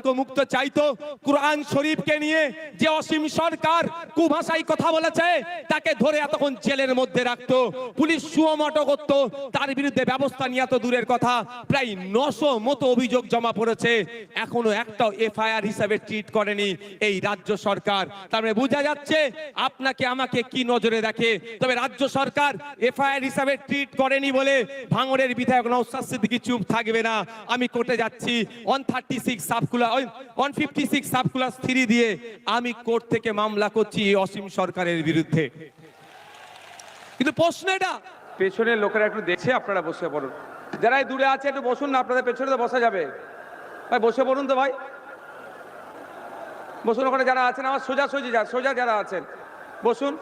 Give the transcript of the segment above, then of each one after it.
আতঙ্ক মুক্ত চাইতো, কুরআন শরীফকে নিয়ে যে অসীম সরকার কুভাষায় কথা বলেছে তাকে ধরে এতক্ষণ জেলের মধ্যে রাখতো, পুলিশ সুমোটো করতো, তার বিরুদ্ধে ব্যবস্থা নিয়ে তো দূরের কথা, প্রায় 900 মতো অভিযোগ জমা পড়েছে, এখনো একটাও এফআইআর হিসাবে ট্রিট করেনি এই রাজ্য সরকার। তার মানে বোঝা যাচ্ছে আপনাকে আমাকে কি নজরে দেখে। তবে রাজ্য সরকার এফআইআর হিসাবে ট্রিট করেনি বলে ভাঙড়ের বিধায়ক নওশাদ সিদ্দিকী চুপ থাকবে না। আমি কোর্টে যাচ্ছি 156 সাব ক্লাস 3 দিয়ে আমি কোর্ট থেকে মামলা করছি অসীম সরকারের বিরুদ্ধে। কিন্তু প্রশ্ন এটা, পেছনের লোকেরা একটু দেখছে, আপনারা বসে পড়ুন, যারা দূরে আছে একটু বসুন না, আপনাদের পেছনে তো বসা যাবে, ভাই বসে পড়ুন তো, ভাই বসুন। ওখানে যারা আছেন আমার সোজা যারা আছেন বসুন,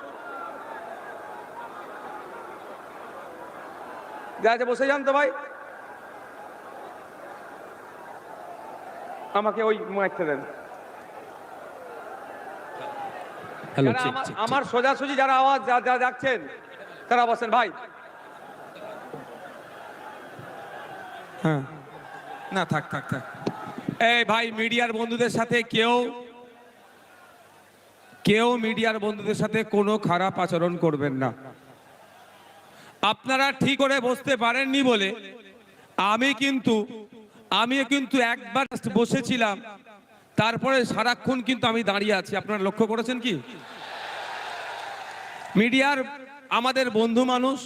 যারা আছে বসে যান তো ভাই। আমাকে ওই মাইকটা দেন। আমার সোজাসুজি যারা আওয়াজ যারা যাচ্ছেন তারা বসেন ভাই। হ্যাঁ না থাক। এই ভাই, মিডিয়ার বন্ধুদের সাথে কেউ মিডিয়ার বন্ধুদের সাথে কোনো খারাপ আচরণ করবেন না। আপনারা ঠিক করে বসতে পারেননি বলে আমি কিন্তু একবার বসেছিলাম, তারপরে সারাক্ষণ কিন্তু আমি দাঁড়িয়ে আছি। আপনারা লক্ষ্য করেছেন কি? মিডিয়ার আমাদের বন্ধু মানুষ,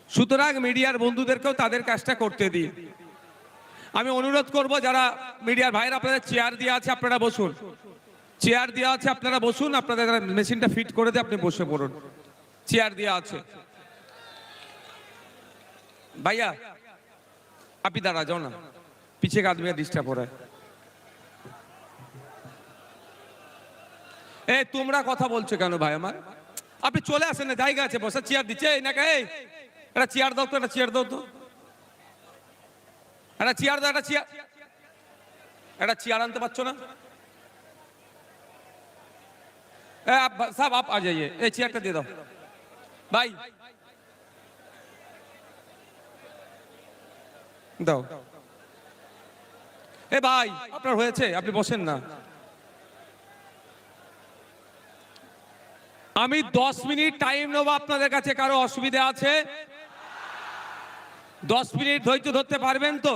সুতরাং মিডিয়ার বন্ধুদেরকেও তাদের কাজটা করতে দিই। আমি অনুরোধ করব যারা মিডিয়ার ভাইরা, আপনাদের চেয়ার দেওয়া আছে, আপনারা বসুন, চেয়ার দেওয়া আছে আপনারা বসুন, আপনাদের মেশিনটা ফিট করে দিয়ে আপনি বসে পড়ুন, চেয়ার দেওয়া আছে। भैया आप इधर आ जाओ ना, पीछे का आदमी डिस्टर्ब हो रहा है। ए তোমরা কথা বলছো কেন ভাই আমার? আপনি চলে আসেন না, জায়গা আছে বসে, চেয়ার দিচ্ছে না কে? একটা চেয়ার দাও তো, একটা চেয়ার দাও তো, একটা চেয়ার দাও, একটা চেয়ার আনতে পারছো না? आप साहब आप आ जाइए, ए চেয়ারটা দিয়ে দাও ভাই, দাও। এ ভাই আপনার হয়েছে, আপনি বসেন না। আমি 10 মিনিট টাইম নেব আপনাদের কাছে, কারো অসুবিধা আছে? 10 মিনিট ধৈর্য ধরতে পারবেন তো?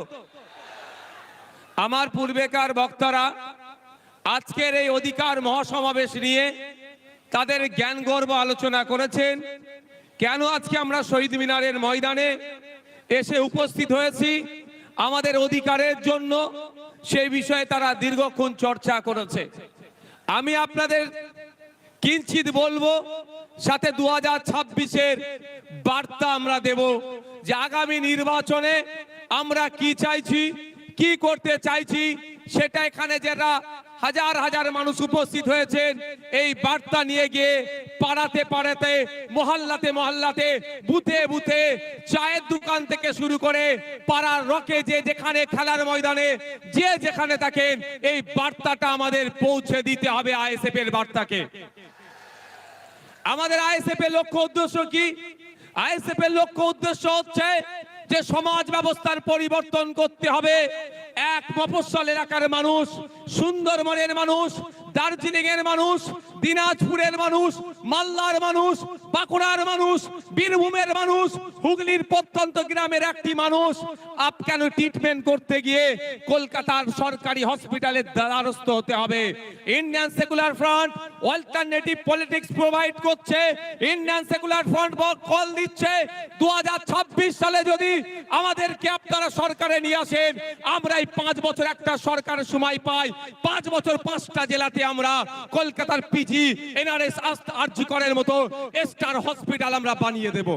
আমার পূর্বেকার বক্তারা আজকের এই অধিকার মহাসমাবেশ নিয়ে তাদের জ্ঞান গর্ব আলোচনা করেছেন। কেন আজকে আমরা শহীদ মিনারের ময়দানে এসে উপস্থিত হয়েছি আমাদের অধিকারের জন্য, সেই বিষয়ে তারা দীর্ঘক্ষণ চর্চা করেছে। আমি আপনাদের কিঞ্চিত বলবো, সাথে 2026-এর বার্তা আমরা দেব যে আগামী নির্বাচনে আমরা কি চাইছি, কি করতে চাইছি, সেটা এখানে যারা হাজার হাজার মানুষ উপস্থিত হয়েছেন এই বার্তা নিয়ে গিয়ে পাড়াতে পাড়াতে, মহল্লাতে মহল্লাতে, বুথে বুথে, চায়ের দোকান থেকে শুরু করে পাড়ার রকে, যে যেখানে, খেলার ময়দানে, যে যেখানে থাকেন, এই বার্তাটা আমাদের পৌঁছে দিতে হবে। আইএসএফ এর বার্তাকে। আমাদের আইএসএফ এর লক্ষ্য উদ্দেশ্য কি? আইএসএফ এর লক্ষ্য উদ্দেশ্য হচ্ছে যে সমাজ ব্যবস্থার পরিবর্তন করতে হবে। এক মফস্বল এলাকার মানুষ, সুন্দরবনের মানুষ, দার্জিলিং এর মানুষ, দিনাজপুরের মানুষ, মালদার মানুষ, বাঁকুড়ার মানুষ, বীরভূমের মানুষ, হুগলির প্রত্যন্ত গ্রামের একটি মানুষ আপ কেন ট্রিটমেন্ট করতে গিয়ে কলকাতার সরকারি হসপিটালের দ্বারস্থ হতে হবে? Indian secular front alternative politics provide করছে। ইন্ডিয়ান সেকুলার ফ্রন্ট কল দিচ্ছে 2026 সালে যদি আমাদেরকে আপনারা সরকারে নিয়ে আসেন, আমরা এই 5 বছর একটা সরকারের সময় পাই, 5 বছর 5টা জেলাতে আমরা কলকাতার পিজি, এনআরএস, আরজি করের মতো স্টার হসপিটাল আমরা বানিয়ে দেব।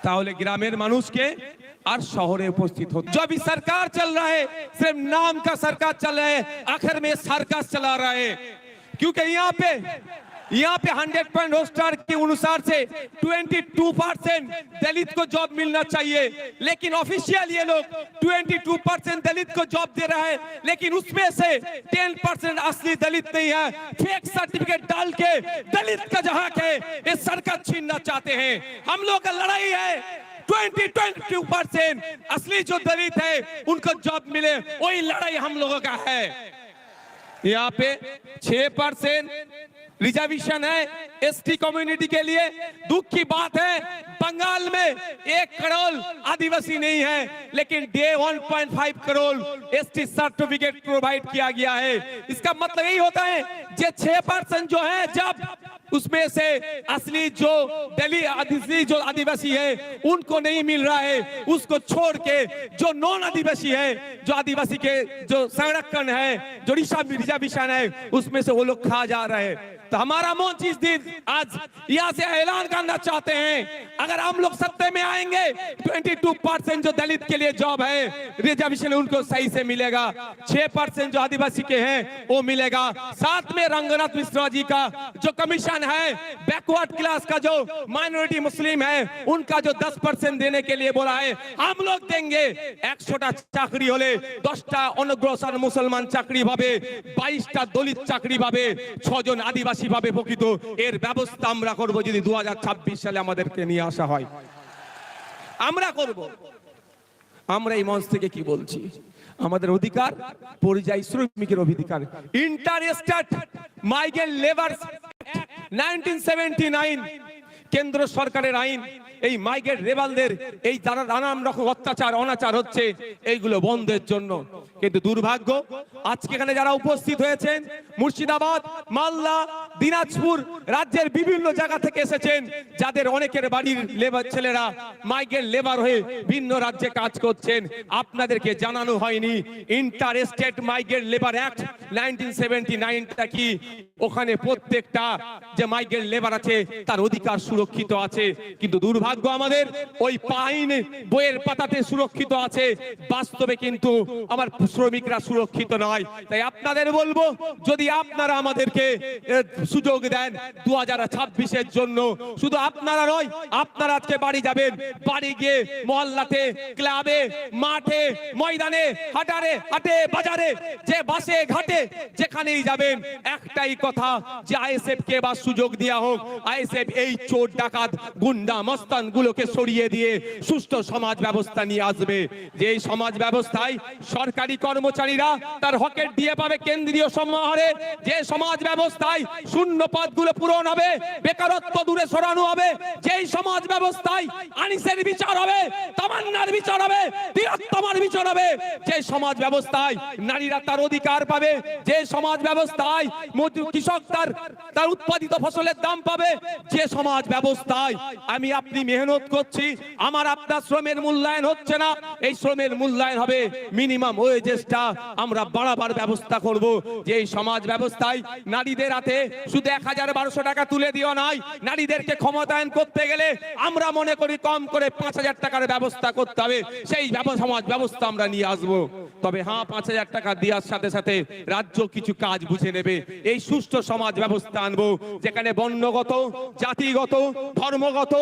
তাহলে গ্রামের মানুষকে আর শহরে उपस्थित हो। जो अभी सरकार चल रहा है सिर्फ नाम का सरकार चल रहा है, आखिर में सर्कस चला रहा है। क्योंकि यहाँ पे 100 पॉइंट रोस्टर के अनुसार से 22% दलित को जॉब मिलना चाहिए, लेकिन ऑफिशियल ये लोग 22% दलित को जॉब दे रहा है, लेकिन उसमें से 10% असली दलित नहीं है। फेक सर्टिफिकेट डाल के दलित का जहाँ के ये सरकार छीनना चाहते हैं। हम लोग का लड़ाई है 20-22% असली जो दलित है उनको जॉब मिले, वही लड़ाई हम लोगों का है। यहाँ पे 6% रिजर्वेशन है एसटी कम्युनिटी के लिए। दुख की बात है बंगाल में 1 करोड़ आदिवासी नहीं है, लेकिन 1.5 करोड़ एसटी सर्टिफिकेट प्रोवाइड किया गया है। इसका मतलब यही होता है जे 6% जो है, जब उसमें से असली जो जो आदिवासी है उनको नहीं मिल रहा है, उसको छोड़ के जो नॉन आदिवासी है, जो आदिवासी के जो संरक्षण है, जो रिजर्वेशन है, उसमें से वो लोग खा जा रहे हैं। तो हमारा मंच इस दिन आज यहाँ से ऐलान करना चाहते हैं, अगर हम लोग सत्ते में आएंगे 22% जो दलित के लिए जॉब है रिजर्वेशन उनको सही से मिलेगा, 6% जो आदिवासी के हैं वो मिलेगा। साथ में रंगनाथ मिश्रा जी का जो कमीशन है, बैकवर्ड क्लास का जो माइनॉरिटी मुस्लिम है उनका जो 10% देने के लिए बोला है, हम लोग देंगे। 100টা চাকরি হলে 10টা অনগ্রসর মুসলমান চাকরি পাবে, 22টা দলিত চাকরি পাবে, 6 জন আদিবাসী ভাবে প্রকৃত এর ব্যবস্থা আমরা করব যদি 2026 সালে আমাদেরকে নিয়ে আসা হয়, আমরা করব। আমরা এই মঞ্চ থেকে কি বলছি, আমাদের অধিকার পরিযায়ী শ্রমিকের অধিকার, ইন্টারস্টেট মাইগ্রেন্ট লেবার 1979 কেন্দ্র সরকারের আইন, এই মাইগ্রেন্ট লেবারদের এই যারা নানান রকম অত্যাচার অনাচার হচ্ছে এইগুলো বন্ধের জন্য। কিন্তু দুর্ভাগ্য আজকে এখানে যারা উপস্থিত হয়েছেন মুর্শিদাবাদ, মালদা, দিনাজপুর রাজ্যের বিভিন্ন জায়গা থেকে এসেছেন, যাদের অনেকের বাড়ির লেবার ছেলেরা মাইগ্রেন্ট লেবার হয়ে ভিন্ন রাজ্যে কাজ করছেন, আপনাদেরকে জানানো হয়নি inter state migrant labour act 1979টা কি, ওখানে প্রত্যেকটা যে মাইগ্রেন্ট লেবার আছে তার অধিকার সুরক্ষিত আছে। কিন্তু দুর্ভাগ্য আমাদের ওই আইন বইয়ের পাতাতে সুরক্ষিত আছে, বাস্তবে কিন্তু আমার শ্রমিকরা সুরক্ষিত নয়। তাই আপনাদের বলবো, যদি আপনারা আমাদেরকে সুযোগ দেন 2026-এর জন্য, শুধু আপনারা নয়, আপনারা আজকে বাড়ি যাবেন, বাড়ি গিয়ে মহল্লাতে, ক্লাবে, মাঠে, ময়দানে, হাটে বাজারে, যে বাসে ঘাটে যেখানেই যাবেন, একটাই কথা যে আইএসএফ কে বা সুযোগ দেওয়া হোক, আইএসএফ এই চোর ডাকাত গুন্ডা মস্তান গুলোকে সরিয়ে দিয়ে সুষ্ঠু সমাজ ব্যবস্থা নিয়ে আসবে। যে এই সমাজ ব্যবস্থায় সরকারি কর্মচারীরা তার হকের দিয়ে পাবে কেন্দ্রীয় সমাহারে, যে সমাজ ব্যবস্থায় শূন্য পদগুলো পূরণ হবে, বেকারত্ব দূরে সরানো হবে, যেই সমাজ ব্যবস্থায় আনিসের বিচার হবে, তামান্নার বিচার হবে, তিলোত্তমার বিচার হবে, যে সমাজ ব্যবস্থায় নারীরা তার অধিকার পাবে, যে সমাজ ব্যবস্থায় কৃষক তার উৎপাদিত ফসলের দাম পাবে, যে সমাজ ব্যবস্থায় আমি আপনি মেহনত করছি, আমার আপনার শ্রমের মূল্যায়ন হচ্ছে না, এই শ্রমের মূল্যায়ন হবে, মিনিমাম ওয়েজেসটা আমরা বাড়াবার ব্যবস্থা করব। যে এই সমাজ ব্যবস্থায় নারীদের হাতে শুধু 1000-1200 টাকা তুলে দিও নয়, নারীদেরকে ক্ষমতায়ন করতে গেলে আমরা মনে করি কম করে 5000 টাকার ব্যবস্থা করতে হবে, সেই সমাজ ব্যবস্থা আমরা নিয়ে আসব। তবে হ্যাঁ, 5000 টাকা দেওয়ার সাথে সাথে রাজ্য কিছু কাজ বুঝে নেবে, এই সুষ্ঠু সমাজ ব্যবস্থা আনবো যেখানে বর্ণগত, জাতিগত, ধর্মগত,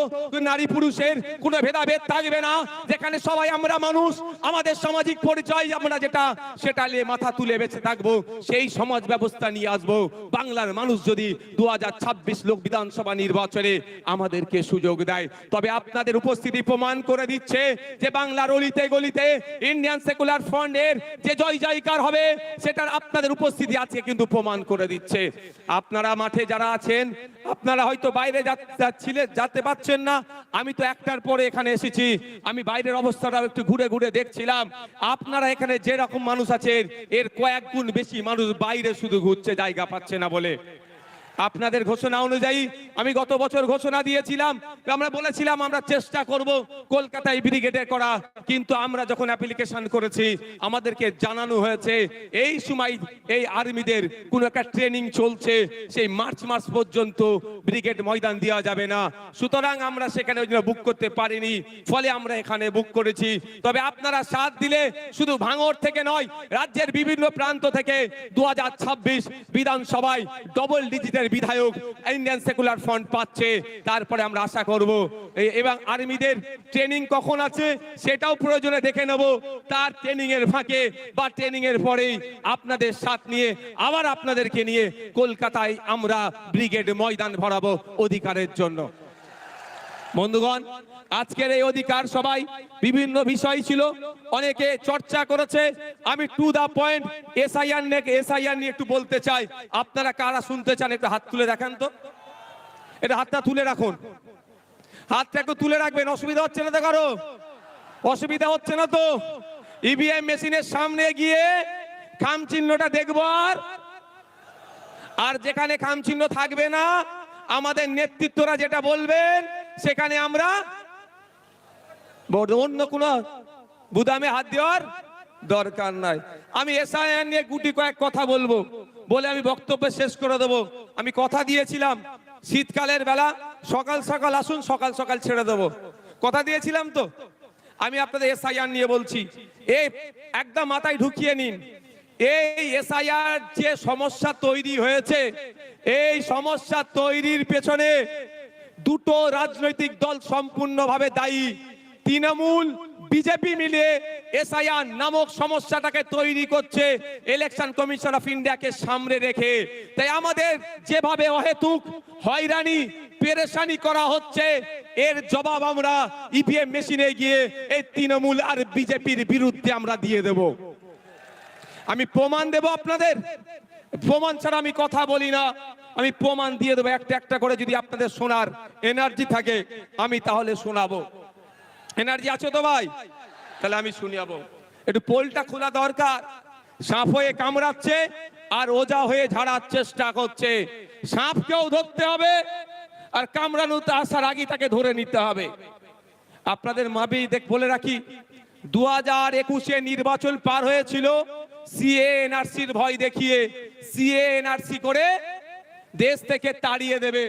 নারী পুরুষের কোনো ভেদাভেদ থাকবে না, যেখানে সবাই আমরা মানুষ, আমাদের সামাজিক পরিচয় আমরা যেটা সেটা নিয়ে মাথা তুলে বেঁচে থাকবো, সেই সমাজ ব্যবস্থা নিয়ে আসবো। বাংলার মানুষ যদি 2026 লোক বিধানসভা নির্বাচনে আমাদেরকে সুযোগ দেয়, তবে আপনাদের উপস্থিতি প্রমাণ করে দিচ্ছে যে বাংলার অলিতে গলিতে ইন্ডিয়ান সেকুলার ফ্রন্টের যে জয় জয়কার হবে, সেটার আপনাদের উপস্থিতি আজকে কিন্তু প্রমাণ করে দিচ্ছে। আপনারা মাঠে যারা আছেন, আপনারা হয়তো বাইরে যেতে পারছেন না, আমি তো একটার পরে এখানে এসেছি, আমি বাইরের অবস্থাটা একটু ঘুরে ঘুরে দেখছিলাম। আপনারা এখানে যে রকম মানুষ আছেন এর কয়েক গুণ বেশি মানুষ বাইরে শুধু ঘুরছে, জায়গা পাচ্ছে না বলে। আপনাদের ঘোষণা অনুযায়ী আমি গত বছর ঘোষণা দিয়েছিলাম, আমরা বলেছিলাম আমরা চেষ্টা করব কলকাতায় ব্রিগেডে করা, কিন্তু আমরা যখন অ্যাপ্লিকেশন করেছি আমাদেরকে জানানো হয়েছে এই সময় এই আর্মিদের কোন একটা ট্রেনিং চলছে, সেই মার্চ মাস পর্যন্ত ব্রিগেড ময়দান দেওয়া যাবে না, সুতরাং আমরা সেখানে বুক করতে পারিনি, ফলে আমরা এখানে বুক করেছি। তবে আপনারা সাথ দিলে শুধু ভাঙড় থেকে নয়, রাজ্যের বিভিন্ন প্রান্ত থেকে 2026 বিধানসভায় ডবল ডিজিটের বিধায়ক ইন্ডিয়ান সেকুলার ফ্রন্ট পাচ্ছে। তারপরে আমরা আশা করব এবং আর্মিদের ট্রেনিং কখন আছে সেটাও প্রয়োজনে দেখে নেব, তার ট্রেনিং এর ফাঁকে বা ট্রেনিং এর পরেই আপনাদের সাথ নিয়ে আবার আপনাদেরকে নিয়ে কলকাতায় আমরা ব্রিগেড ময়দান ভরাবো অধিকারের জন্য। বন্ধুগণ, আজকের এই অধিকার সবাই বিভিন্ন বিষয় ছিল, অনেকে চর্চা করেছে। আমি টু দা পয়েন্ট এসআইআর নিয়ে একটু বলতে চাই। আপনারা কারা শুনতে চান একটু হাত তুলে দেখান তো। এটা হাতটা তুলে রাখুন, হাতটা একটু তুলে রাখবেন। অসুবিধা হচ্ছে না তো কারো? অসুবিধা হচ্ছে না তো? ইভিএম মেশিনের সামনে গিয়ে খাম চিহ্নটা দেখবো, আর যেখানে খাম চিহ্ন থাকবে না আমাদের নেতৃত্বরা যেটা বলবেন সেখানে আমরা অন্য কোন বুদামে হাত দেওয়ার দরকার নাই। আমি এসআইআর নিয়ে গুটি কয়েক কথা বলবো, বলে আমি বক্তব্য শেষ করে দেবো। আমি কথা দিয়েছিলাম শীতকালের বেলা সকাল সকাল আসুন, সকাল সকাল ছেড়ে দেবো, কথা দিয়েছিলাম তো। আমি আপনাদের এসআইআর নিয়ে বলছি, এই একদম মাথায় ঢুকিয়ে নিন। এই এসআইআর যে সমস্যা তৈরি হয়েছে, এই সমস্যা তৈরির পেছনে দুটো রাজনৈতিক দল সম্পূর্ণভাবে দায়ী। তৃণমূল বিজেপি মিলে এসআইআর নামক সমস্যাটাকে তৈরি করছে ইলেকশন কমিশন অফ ইন্ডিয়াকে সামনে রেখে। তাই আমাদের যেভাবে অহেতুক হয়রানি পেরেশানি করা হচ্ছে, এর জবাব আমরা ইভিএম মেশিনে গিয়ে এই তৃণমূল আর বিজেপির বিরুদ্ধে আমরা দিয়ে দেব। আমি প্রমাণ দেব আপনাদের, প্রমাণ ছাড়া আমি কথা বলি না। আমি প্রমাণ দিয়ে দেবো একটা একটা করে। যদি আপনাদের শোনার এনার্জি থাকে আমি তাহলে শোনাবো। এনার্জি আছে তো ভাই? তাহলে আমি শুনিয়াবো। একটু পোলটা খোলা দরকার। সাপ হয়ে কামড়াচ্ছে আর ওজা হয়ে ঝাড়ার চেষ্টা করছে। সাপকেও ধরতে হবে আর কামড়ানোতে আসার আগে তাকে ধরে নিতে হবে। আপনাদের মাবি বলে রাখি, 2021-এ নির্বাচন পার হয়েছিল সিএ এনআরসির ভয় দেখিয়ে। সিএ এনআরসি করে দেশ থেকে তাড়িয়ে দেবে।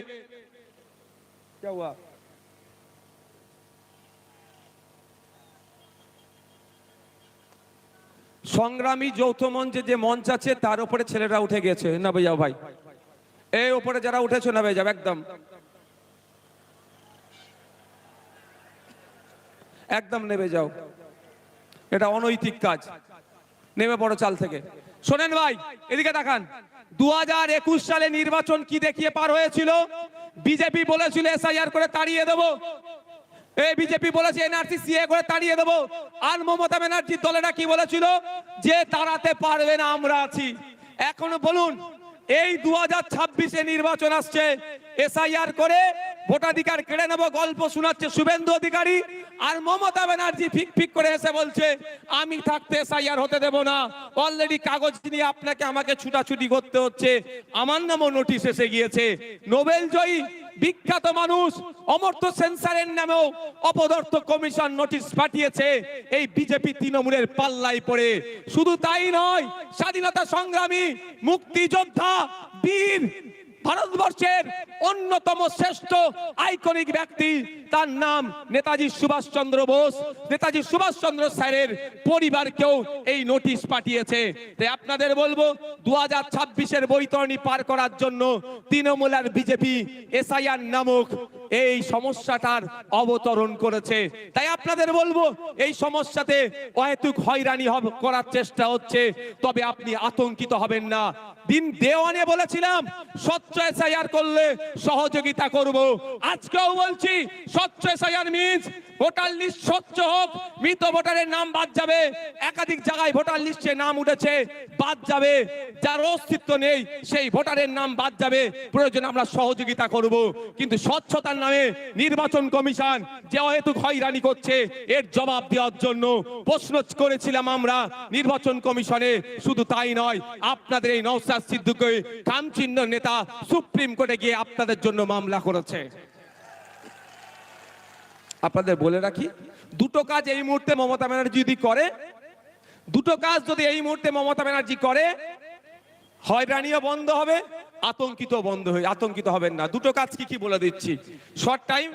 সংগ্রামী যৌথ মঞ্চে যে মঞ্চ আছে তার উপরে ছেলেরা উঠে গেছে, না ভাই যাও ভাই, এই উপরে যারা উঠেছো না ভাই যাও, একদম একদম নেমে যাও। এটা অনৈতিক কাজ, নেমে পড়ো চাল থেকে। শোনেন ভাই, এদিকে দেখান। 2021 সালে নির্বাচন কি দেখিয়ে পার হয়েছিল? বিজেপি বলেছিল এসআইআর করে তাড়িয়ে দেবো, এই বিজেপি বলেছে এনআরসি সিএ করে তাড়িয়ে দেবো। আর মমতা ব্যানার্জির দলেরা কি বলেছিল? যে তাড়াতে পারবে না, আমরা আছি। এখন বলুন, এই 2026-এ নির্বাচন আসছে, এসআইআর করে ভোটাধিকার কেড়ে নেবো গল্প শোনাচ্ছে শুভেন্দু অধিকারী, আর মমতা ব্যানার্জি ফিক ফিক করে এসে বলছে আমি থাকতে এসআইআর হতে দেব না। অলরেডি কাগজ নিয়ে আপনাকে আমাকে ছুটাছুটি করতে হচ্ছে। আমার নামও নোটিশ এসে গিয়েছে। নোবেল জয়ী বিখ্যাত মানুষ অমর্ত্য সেন্সারের নামেও অপদার্থ কমিশন নোটিশ পাঠিয়েছে এই বিজেপি তৃণমূলের পাল্লায় পড়ে। শুধু তাই নয়, স্বাধীনতা সংগ্রামী, মুক্তিযোদ্ধা, বীর, ভারতবর্ষের অন্যতম শ্রেষ্ঠ আইকনিক ব্যক্তি, তার নাম নেতাজি সুভাষচন্দ্র বোস, নেতাজি সুভাষচন্দ্র স্যারের পরিবারকেও এই নোটিশ পাঠিয়েছে। তাই আপনাদের বলবো, 2026-এর বৈতরণী পার করার জন্য তৃণমূল আর বিজেপি এসআইআর নামক এই সমস্যাটার অবতরণ করেছে। তাই আপনাদের বলবো, এই সমস্যাতে অহেতুক হয়রানি করার চেষ্টা হচ্ছে, তবে আপনি আতঙ্কিত হবেন না। দিন দেওয়ানে বলেছিলাম স্বচ্ছ এসআইআর করলে সহযোগিতা করব। আজকেও বলছি স্বচ্ছ এসআইআর মিন্স ভোটার লিস্ট স্বচ্ছ হোক, মৃত ভোটারের নাম বাদ যাবে। একাধিক জায়গায় ভোটার লিস্টে নাম উঠেছে, বাদ যাবে। যার অস্তিত্ব নেই সেই ভোটারের নাম বাদ যাবে। প্রয়োজন আমরা সহযোগিতা করব, কিন্তু স্বচ্ছতার নামে নির্বাচন কমিশন যে অহেতুক হয়রানি করছে এর জবাব দেওয়ার জন্য প্রশ্ন করেছিলাম আমরা নির্বাচন কমিশনে। শুধু তাই নয়, আপনাদের এই নওশাদ সিদ্দিকী কামচিহ্ন নেতা সুপ্রিম কোর্টে গিয়ে আপনাদের জন্য মামলা করেছে। আপনাদের বলে রাখি, দুটো কাজ এই মুহূর্তে মমতা ব্যানার্জি যদি করে, দুটো কাজ যদি এই মুহূর্তে মমতা ব্যানার্জি করে, হয়রানিও বন্ধ হবে, আতঙ্কিত হবেন না। দুটো কাজ কি কি বলে দিচ্ছি, শর্ট টাইম,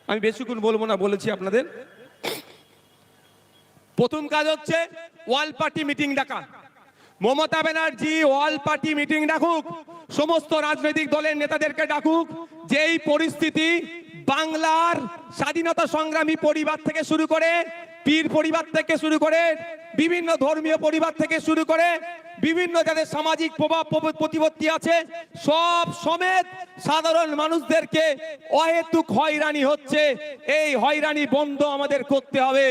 আমি বেশিক্ষণ বলবো না, বলেছি আপনাদের। প্রথম কাজ হচ্ছে ওয়াল পার্টি মিটিং ডাকা। মমতা ব্যানার্জি ওয়াল পার্টি মিটিং ডাকুক, সমস্ত রাজনৈতিক দলের নেতাদেরকে ডাকুক। যেই পরিস্থিতি বাংলার স্বাধীনতা সংগ্রামী পরিবার থেকে শুরু করে, পীর পরিবার থেকে শুরু করে, বিভিন্ন ধর্মীয় পরিবার থেকে শুরু করে বিভিন্ন যাদের সামাজিক প্রভাব প্রতিপত্তি আছে সব সমেত সাধারণ মানুষদেরকে অহেতুক হয়রানি হচ্ছে। এই হয়রানি বন্ধ আমাদের করতে হবে।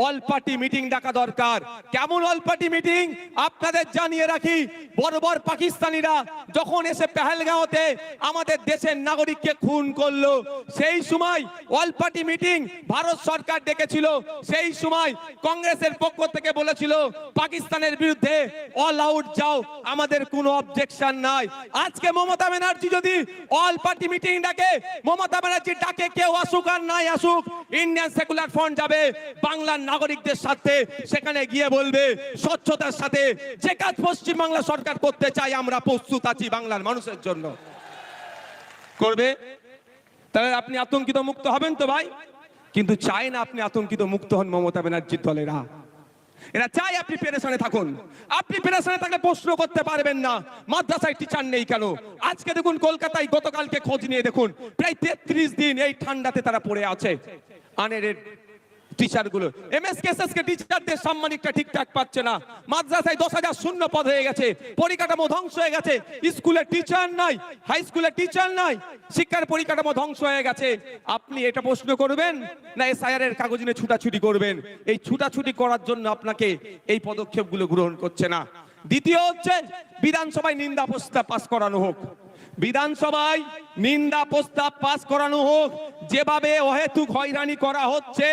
অল পার্টি মিটিং ডাকা দরকার। কেমন অল পার্টি মিটিং আপনাদের জানিয়ে রাখি, বর্বর পাকিস্তানিরা যখন এসে পেহেলগাঁওতে আমাদের দেশের নাগরিককে খুন করলো, সেই সময় অল পার্টি মিটিং ভারত সরকার ডেকেছিল। সেই সময় কংগ্রেসের পক্ষ থেকে বলেছিল পাকিস্তানের বিরুদ্ধে অল আউট যাও, আমাদের কোনো অবজেকশন নাই। আজকে মমতা ব্যানার্জি যদি অল পার্টি মিটিং ডাকে, মমতা ব্যানার্জি ডাকে কেউ আসুক আর নাই আসুক, ইন্ডিয়ান সেকুলার ফ্রন্ট যাবে বাংলার নাগরিকদের সাথে, সেখানে গিয়ে বলবে স্বচ্ছতার সাথে যে কাজ পশ্চিম বাংলা সরকার করতে চাই আমরা প্রস্তুত আছি বাংলার মানুষের জন্য। করবে, তাহলে আপনি আতঙ্কিত মুক্ত হবেন তো ভাই? কিন্তু চাই না আপনি আতঙ্কিত মুক্ত হন মমতা ব্যানার্জির দলেরা। এরা চাই আপনি পেরেশানে থাকুন। আপনি পেরেশানে থাকলে প্রশ্ন করতে পারবেন না মাদ্রাসায় টিচার নেই কেন। আজকে দেখুন কলকাতায় গতকালকে খোঁজ নিয়ে দেখুন প্রায় 33 দিন এই ঠান্ডাতে তারা পড়ে আছে। আনএডেড টিচার গুলো, এমএসকেএসএস কে টিচারদের সাম্মানিকটা ঠিকঠাক পাচ্ছে না। মাদ্রাসায় 10,000 শূন্য পদ হয়ে গেছে, পরিকাঠামো ধ্বংস হয়ে গেছে, স্কুলে টিচার নাই, হাই স্কুলে টিচার নাই, শিক্ষার পরিকাঠামো ধ্বংস হয়ে গেছে। আপনি এটা প্রশ্ন করবেন না এসআইআর এর কাগজ নিয়ে ছুটাছুটি করবেন? এই ছুটাছুটি করার জন্য আপনাকে এই পদক্ষেপগুলো গ্রহণ করছে না। দ্বিতীয় হচ্ছে বিধানসভায় নিন্দা প্রস্তাব পাস করানো হোক। বিধানসভায় নিন্দা প্রস্তাব পাস করানো হোক। যেভাবে অহেতুক হয়রানি করা হচ্ছে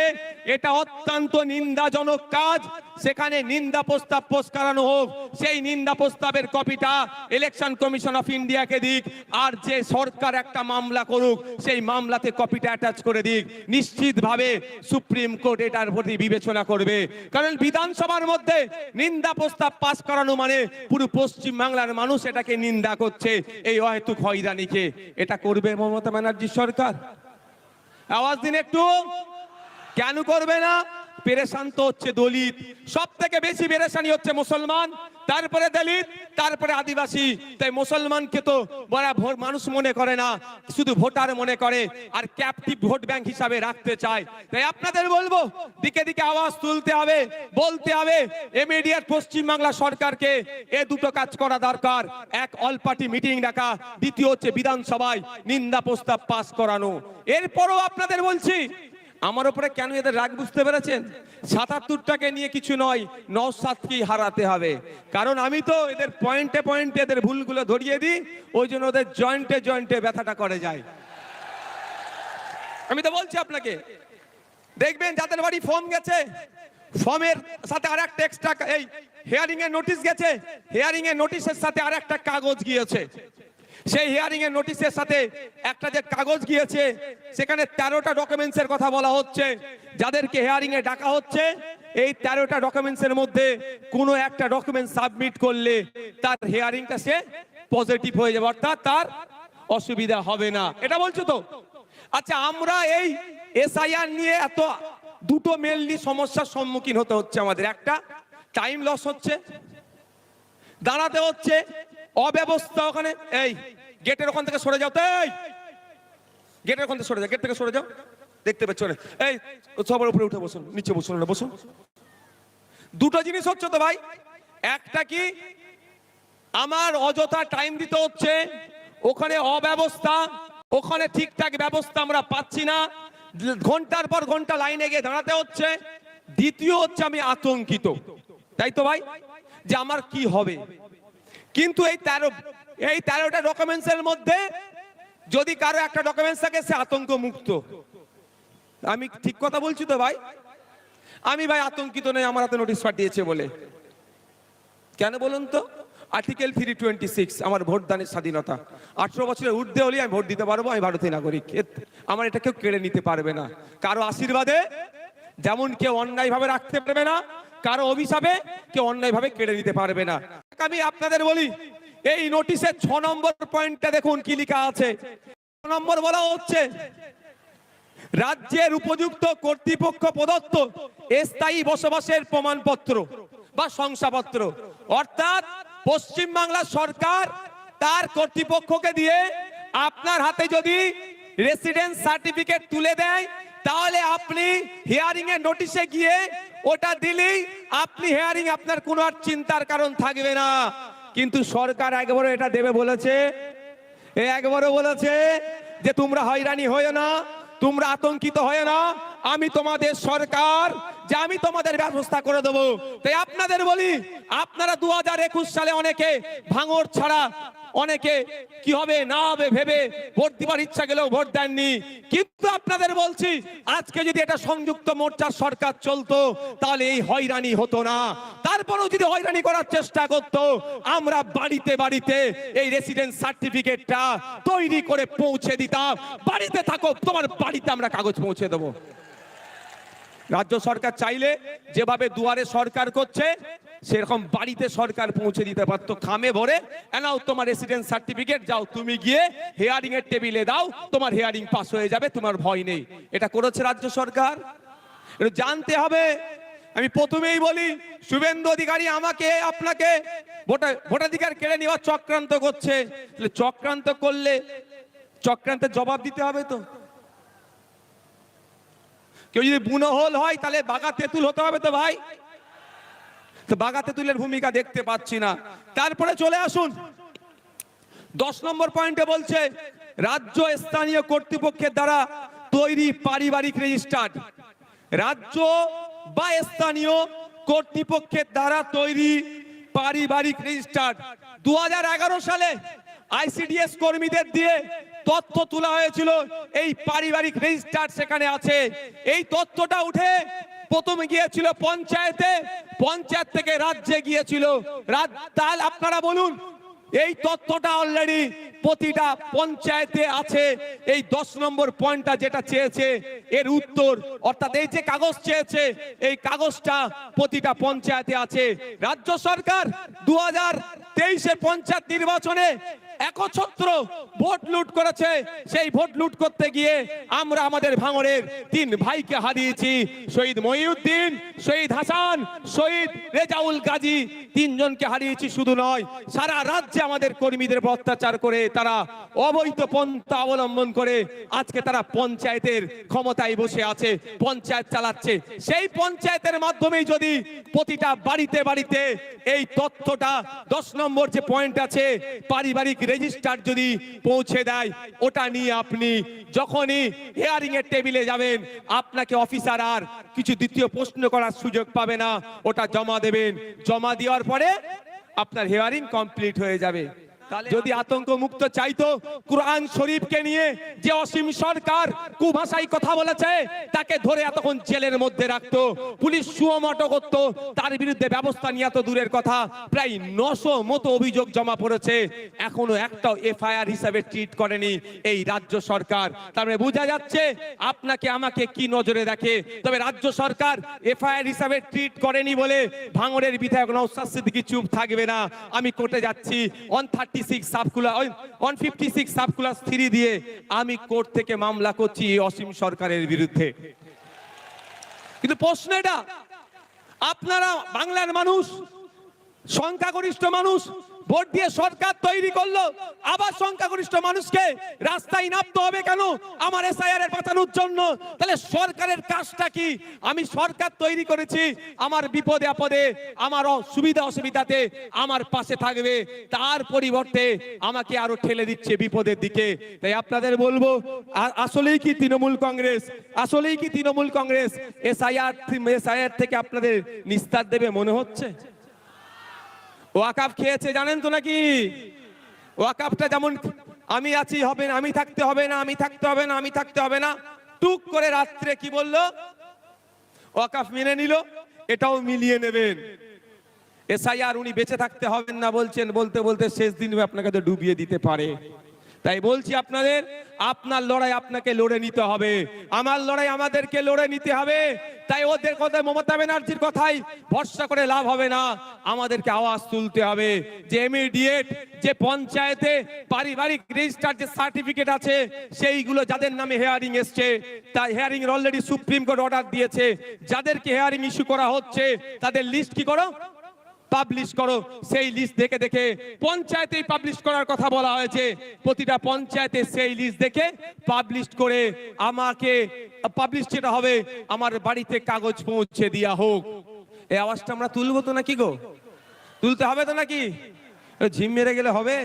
এটা অত্যন্ত নিন্দাজনক কাজ। সেখানে নিন্দা প্রস্তাব পাস করানো হোক। সেই নিন্দা প্রস্তাবের কপিটা ইলেকশন কমিশন অফ ইন্ডিয়াকে দিক, আর যে সরকার একটা মামলা করুক সেই মামলাতে কপিটা অ্যাটাচ করে দিক। নিশ্চিতভাবে সুপ্রিম কোর্ট এটার প্রতি বিবেচনা করবে, কারণ বিধানসভার মধ্যে নিন্দা প্রস্তাব পাস করানো মানে পুরো পশ্চিম বাংলার মানুষ এটাকে নিন্দা করছে, এই অহেতুক হয়রানিকে। এটা করবে মমতা ব্যানার্জির সরকার? আওয়াজ দিন একটু। কেন করবে না? পেরেশান তো হচ্ছে দলিত, সব থেকে বেশি পেরেশানি হচ্ছে মুসলমান, তারপরে দলিত, তারপরে আদিবাসী। তাই মুসলমানকে তো বড় মানুষ মনে করে না, শুধু ভোটার মনে করে, আর ক্যাপটিভ ভোট ব্যাংক হিসাবে রাখতে চায়। তাই আপনাদের বলবো দিকে দিকে আওয়াজ তুলতে হবে, বলতে হবে ইমিডিয়েট পশ্চিম বাংলা সরকারকে এ দুটো কাজ করা দরকার। এক, অল পার্টি মিটিং ডাকা, দ্বিতীয় হচ্ছে বিধানসভায় নিন্দা প্রস্তাব পাস করানো। এরপরও আপনাদের বলছি আমার উপরে কেন এদের রাগ বুঝতে পেরেছেন? ৭৭টাকে নিয়ে কিছু নয়, নওশাদকেই হারাতে হবে। কারণ আমি তো এদের পয়েন্টে পয়েন্টে এদের ভুলগুলো ধরিয়ে দিই, ওই জন্য ওদের জয়েন্টে জয়েন্টে ব্যথাটা করে যায়। আমি তো বলছি আপনাকে, দেখবেন যাদের বাড়ি ফর্ম গেছে, ফর্মের সাথে আর একটা এক্সট্রা এই হিয়ারিং এর নোটিশ গেছে, হিয়ারিং এর নোটিশের সাথে আর একটা কাগজ গিয়েছে। সেই হিয়ারিং এর নোটিশের সাথে একটা যে কাগজ গিয়েছে সেখানে 13টা ডকুমেন্টসের কথা বলা হচ্ছে। যাদেরকে হিয়ারিং এ ডাকা হচ্ছে এই 13টা ডকুমেন্টসের মধ্যে কোনো একটা ডকুমেন্ট সাবমিট করলে তার হিয়ারিংটা সে পজিটিভ হয়ে যাবে, অর্থাৎ তার অসুবিধা হবে না। এটা বলছো তো? আচ্ছা, আমরা এই এসআইআর নিয়ে এত দুটো মেনলি সমস্যার সম্মুখীন হতে হচ্ছে আমাদের। একটা, টাইম লস হচ্ছে, দাঁড়াতে হচ্ছে, অব্যবস্থা। ওখানে এই গেটের ওখান থেকে সরে যাও, তো এই গেটের ওখান থেকে সরে যাও, গেট থেকে সরে যাও, দেখতে পাচ্ছ না? এই সবার উপরে উঠে বসুন, নিচে বসুন না, বসুন। দুটো জিনিস হচ্ছে তো ভাই। একটা কি, আমার অযথা টাইম দিতে হচ্ছে, ওখানে অব্যবস্থা, ওখানে ঠিকঠাক ব্যবস্থা আমরা পাচ্ছি না, ঘন্টার পর ঘন্টা লাইনে গিয়ে দাঁড়াতে হচ্ছে। দ্বিতীয় হচ্ছে আমি আতঙ্কিত, তাই তো ভাই, যে আমার কি হবে। কিন্তু এই 13টা ডকুমেন্টস এর মধ্যে যদি কারো একটা ডকুমেন্টস থাকে সে আতঙ্ক মুক্ত। আমি ঠিক কথা বলছি তো ভাই? আমি ভাই আতঙ্কিত নই আমার হাতে নোটিশ পাঠিয়েছে বলে। কেন বলুন তো? আর্টিকেল 326 আমার ভোটদানের স্বাধীনতা। 18 বছরের ঊর্ধ্বে হলে আমি ভোট দিতে পারবো, আমি ভারতীয় নাগরিক। আমার এটা কেউ কেড়ে নিতে পারবে না। কারো আশীর্বাদে যেমন কেউ অন্যায় ভাবে রাখতে পারবে না, কারো অভিশাপে কেউ অন্যায় ভাবে কেড়ে নিতে পারবে না। আমি আপনাদের বলি, এই নোটিশের 6 নম্বর পয়েন্টটা দেখুন কি লেখা আছে। 6 নম্বর বলা হচ্ছে, রাজ্যের উপযুক্ত কর্তৃপক্ষ প্রদত্ত স্থায়ী বসবাসের প্রমাণপত্র বা শংসাপত্র, অর্থাৎ পশ্চিম বাংলা সরকার তার কর্তৃপক্ষকে দিয়ে আপনার হাতে যদি রেসিডেন্স সার্টিফিকেট তুলে দেয়, তাহলে আপনি হিয়ারিং এর নোটিশে গিয়ে ওটা দিলেই আপনি হিয়ারিং, আপনার কোনো আর চিন্তার কারণ থাকবে না। কিন্তু সরকার একবারও এটা দেবে বলেছে? একবারও বলেছে যে তোমরা হয়রানি হয়ে না, তোমরা আতঙ্কিত হয়ে না, আমি তোমাদের সরকার, যে আমি তোমাদের ব্যবস্থা করে দেবো। তাই আপনাদের বলি, আপনারা 2021 সালে অনেকে ভাঙড় ছাড়া অনেকে কি হবে না হবে ভেবে ভোট দিবার ইচ্ছা গেলেও ভোট দেননি। কিন্তু আপনাদের বলছি, আজকে যদি এটা সংযুক্ত মোর্চার সরকার চলতো তাহলে এই হয়রানি হতো না। তারপরেও যদি হয়রানি করার চেষ্টা করতো, আমরা বাড়িতে বাড়িতে এই রেসিডেন্স সার্টিফিকেটটা তৈরি করে পৌঁছে দিতাম। বাড়িতে থাকো, তোমার বাড়িতে আমরা কাগজ পৌঁছে দেবো। রাজ্য সরকার চাইলে যেভাবে দুয়ারে সরকার করছে সেরকম বাড়িতে সরকার পৌঁছে দিতে পারতো, খামে ভরে এনাও তোমার রেসিডেন্স সার্টিফিকেট, যাও তুমি গিয়ে হিয়ারিং এর টেবিলে দাও, তোমার হিয়ারিং পাস হয়ে যাবে, তোমার ভয় নেই। এটা করেছে রাজ্য সরকার? এটা জানতে হবে। আমি প্রথমেই বলি, শুভেন্দু অধিকারী আমাকে আপনাকে ভোটাধিকার কেড়ে নেওয়ার চক্রান্ত করছে। চক্রান্ত করলে চক্রান্তের জবাব দিতে হবে তো। কেউ যদি বুনোহল হয় তাহলে বাঘা তেঁতুল হতে হবে তো ভাই। তো বাঘা তেঁতুলের ভূমিকা দেখতে পাচ্ছি না। তারপরে চলে আসুন 10 নম্বর পয়েন্টে বলছে, রাজ্য স্থানীয় কর্তৃপক্ষের দ্বারা তৈরি পারিবারিক রেজিস্টার্ড। রাজ্য বা স্থানীয় কর্তৃপক্ষের দ্বারা তৈরি পারিবারিক রেজিস্টার্ড 2011 সালে আইসিডিএস কর্মীদের দিয়ে তথ্য তোলা হয়েছিল, এই পারিবারিক রেজিস্টার সেখানে আছে। এই তথ্যটা উঠে প্রথমে গিয়েছিল পঞ্চায়েতে, পঞ্চায়েত থেকে রাজ্যে গিয়েছিল। তাহলে আপনারা বলুন, এই তথ্যটা অলরেডি প্রতিটা পঞ্চায়েতে আছে। এই 10 নম্বর পয়েন্টটা যেটা চেয়েছে এর উত্তর, অর্থাৎ এই যে কাগজ চেয়েছে এই কাগজটা প্রতিটা পঞ্চায়েতে আছে। রাজ্য সরকার 2023 পঞ্চায়েত নির্বাচনে একছত্র ভোট লুট করেছে। সেই ভোট লুট করতে গিয়ে আমরা আমাদের ভাঙড়ের 3 ভাইকে হারিয়েছি, শহীদ মহিউদ্দিন, শহীদ হাসান, শহীদ রেজাউল গাজী। 3 জনকে হারিয়েছি। শুধু নয়, সারা রাজ্যে আমাদের কর্মীদের অত্যাচার করে তারা অবৈধ পন্থা অবলম্বন করে আজকে তারা পঞ্চায়েতের ক্ষমতায় বসে আছে, পঞ্চায়েত চালাচ্ছে। সেই পঞ্চায়েতের মাধ্যমেই যদি প্রতিটা বাড়িতে বাড়িতে এই তথ্যটা 10 নম্বর যে পয়েন্ট আছে পারিবারিক রেজিস্টার যদি পৌঁছে দেয়, ওটা নিয়ে আপনি যখনই হিয়ারিং এর টেবিলে যাবেন আপনাকে অফিসার আর কিছু দ্বিতীয় প্রশ্ন করার সুযোগ পাবে না। ওটা জমা দেবেন, জমা দেওয়ার পরে আপনার হিয়ারিং কমপ্লিট হয়ে যাবে। যদি আতঙ্ক মুক্ত চাইতো, কুরআন শরীফকে নিয়ে যে অসীম সরকার কুভাষায় কথা বলেছে তাকে ধরে এতক্ষণ জেলের মধ্যে রাখতো, পুলিশ সুমোটো করত, তার বিরুদ্ধে ব্যবস্থা নিয়ে তো দূরের কথা, প্রায় 900 মতো অভিযোগ জমা পড়েছে, এখনো একটাও এফআইআর হিসাবে ট্রিট করেনি এই রাজ্য সরকার। তার মানে বোঝা যাচ্ছে আপনাকে আমাকে কি নজরে দেখে। তবে রাজ্য সরকার এফআইআর হিসাবে ট্রিট করেনি বলে ভাঙড়ের বিধায়ক নওশাদ সিদ্দিকী চুপ থাকবে না। আমি কোর্টে যাচ্ছি 156 সাবক্লাস 3 দিয়ে আমি কোর্ট থেকে মামলা করছি অসীম সরকারের বিরুদ্ধে। কিন্তু প্রশ্ন এটা, আপনারা বাংলার মানুষ, সংখ্যাগরিষ্ঠ মানুষ ভোট দিয়ে সরকার তৈরি করলো, আবার সংখ্যাগরিষ্ঠ মানুষকে রাস্তায় নামতে হবে কেন আমার এসআইআর এর বাঁচানোর জন্য? তাহলে সরকারের কাজটা কি? আমি সরকার তৈরি করেছি, আমার বিপদে আপদে, আমার সুবিধা অসুবিধাতে আমার পাশে থাকবে, তার পরিবর্তে আমাকে আরো ঠেলে দিচ্ছে বিপদের দিকে। তাই আপনাদের বলবো, আসলেই কি তৃণমূল কংগ্রেস এসআইআর থেকে আপনাদের নিস্তার দেবে মনে হচ্ছে? ওয়াকাফ খেয়েছে জানেন তো নাকি? ওয়াকাফটা যেমন আমি আছি হবে না, আমি থাকতে হবে না, আমি থাকতে হবে না, আমি থাকতে হবে না, টুক করে রাত্রে কি বললো? ওয়াকাফ মেনে নিল, এটাও মিলিয়ে নেবেন। এসআইআর উনি বেঁচে থাকতে হবেন না বলছেন, বলতে বলতে শেষ দিন আপনাকে তো ডুবিয়ে দিতে পারে। তাই বলছি আপনাদের, আপনার লড়াই আপনাকে লড়ে নিতে হবে, আমার লড়াই আমাদেরকে লড়ে নিতে হবে। তাই ওদের কথায়, মমতা ব্যানার্জির কথাই ভরসা করে লাভ হবে না, আমাদেরকে আওয়াজ তুলতে হবে যে ইমিডিয়েট যে পঞ্চায়েতে পারিবারিক রেজিস্টার যে সার্টিফিকেট আছে সেইগুলো যাদের নামে হিয়ারিং এসছে, তাই hearing already supreme court order দিয়েছে, যাদেরকে হিয়ারিং ইস্যু করা হচ্ছে তাদের লিস্ট কি করো, পাবলিশ করো। সেই লিস্ট দেখে দেখে পঞ্চায়েতেই পাবলিশ করার কথা বলা হয়েছে। প্রতিটা পঞ্চায়েতে সেই লিস্ট দেখে পাবলিশ করে আমাকে পাবলিশ যেটা হবে আমার বাড়িতে কাগজ পৌঁছে দেওয়া হোক। এই আওয়াজটা আমরা তুলবো তো নাকি গো? তুলতে হবে তো নাকি? ঝিম মেরে গেলে হবে?